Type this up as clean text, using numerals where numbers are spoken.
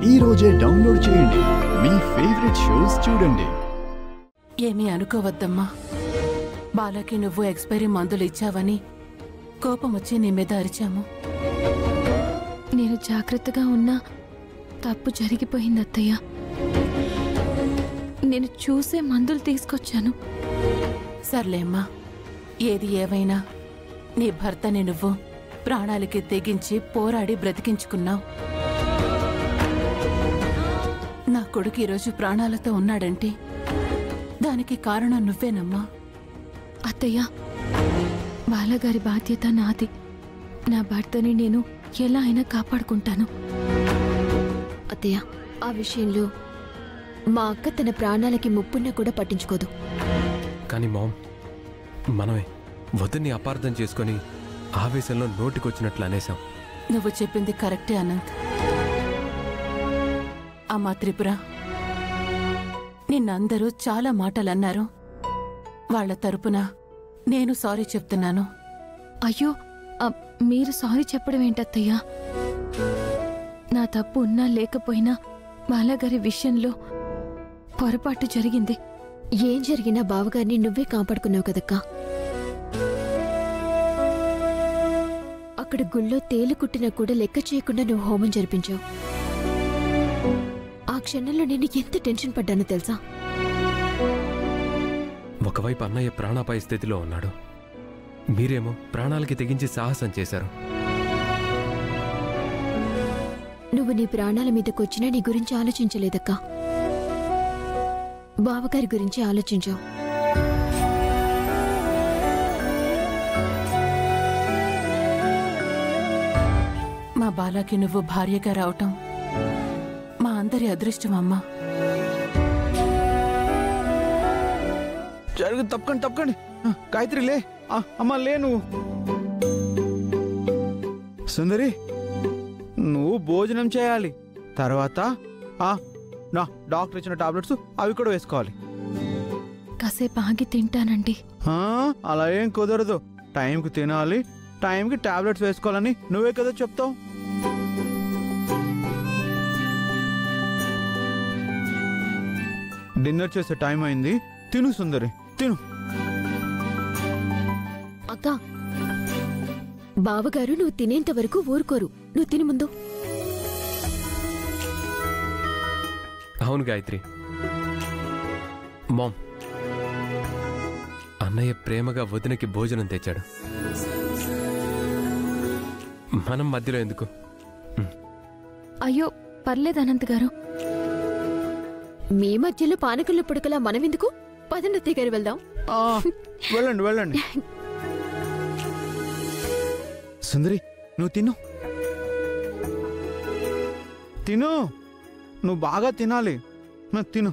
ఈ రోజే డౌన్లోడ్ చేయండి. మీ ఫేవరెట్ షోస్ చూడండి. ఏమీ అనుకోవద్దమ్మా. బాలకి నువ్వు ఎక్స్పైరీ మందులు ఇచ్చావని కోపం వచ్చి నీ మీద అరిచాము. నేను జాగ్రత్తగా ఉన్నా తప్పు జరిగిపోయింది అత్తయ్య. నేను చూసే మందులు తీసుకొచ్చాను. సర్లేమ్మా, ఏది ఏవైనా నీ భర్తని నువ్వు ప్రాణాలకి తెగించి పోరాడి బ్రతికించుకున్నావు. నా కొడుకు ఈరోజు ప్రాణాలతో ఉన్నాడంటే దానికి కారణం నువ్వేనమ్మా. అత్తయ్య, బాలగారి బాధ్యత నాది. నా భర్తని నేను ఎలా అయినా కాపాడుకుంటాను. అత్తయ్య, ఆ విషయంలో మా అక్క తన ప్రాణాలకి ముప్పున్న కూడా పట్టించుకోదు. కానీ మామ్, మనమే వద్దని అపార్థం చేసుకొని ఆవేశంలో నోటికొచ్చినట్లు అనేశాం. నువ్వు చెప్పింది కరెక్టే అనంత్. అమ్మా త్రిపుర, నిన్నందరూ చాలా మాటలన్నారు. వాళ్ల తరపున నేను సారీ చెప్తున్నాను. అయ్యో, మీరు సారీ చెప్పడం ఏంటత్తయ్యా? నా తప్పు ఉన్నా లేకపోయినా బాలగారి విషయంలో పొరపాటు జరిగింది. ఏం జరిగినా బావగారిని నువ్వే కాపాడుకున్నావు కదక్కా. అక్కడ గుళ్ళో తేలు కుట్టినా కూడా లెక్క చేయకుండా నువ్వు హోమం జరిపించావు. ఆ క్షణంలో నేను ఎంత టెన్షన్ పడ్డానో తెలుసా? ఒకవైపు అన్నయ్య ప్రాణాపాయ స్థితిలో ఉన్నాడు, మీరేమో ప్రాణాలకి తెగించి సాహసం చేశారు. నువ్వు నీ ప్రాణాల మీదకొచ్చినా నీ గురించి ఆలోచించలేదక్కా. బావగారి గురించి ఆలోచించావు. మా బాలాకి నువ్వు భార్యగా రావటం మా అందరి అదృష్టం అమ్మా. జరుగు, తప్పకండి తప్పకండి. గాయత్రి లే, అమ్మా లే. నువ్వు సుందరి, నువ్వు భోజనం చేయాలి. తర్వాత నా డాక్టర్ ఇచ్చిన టాబ్లెట్స్ అవి కూడా వేసుకోవాలి. కాసేపు ఆగి తింటానండి. అలా ఏం కుదరదు. టైంకి తినాలి, టైంకి టాబ్లెట్స్ వేసుకోవాలని నువ్వే కదా చెప్తావు. డిన్నర్ చేసే టైం అయింది. తిను సుందరి, తిను. అక్కా, బావగారు నువ్వు తినేంత వరకు ఊరుకోరు. నువ్వు తిని ముందు. అవును గాయత్రి. మామ్, అన్నయ్య ప్రేమగా వదినకి భోజనం తెచ్చాడు. మనం మధ్యలో ఎందుకు? అయ్యో, పర్లేదు అనంత్ గారు. మీ మధ్యలో పానకల్లో పుడకలా మనమెందుకు? పదండి అత్తయ్య గారు, వెళ్దాం. వెళ్ళండి వెళ్ళండి. సుందరి, నువ్వు తిను. తిను, నువ్వు బాగా తినాలి. తిను.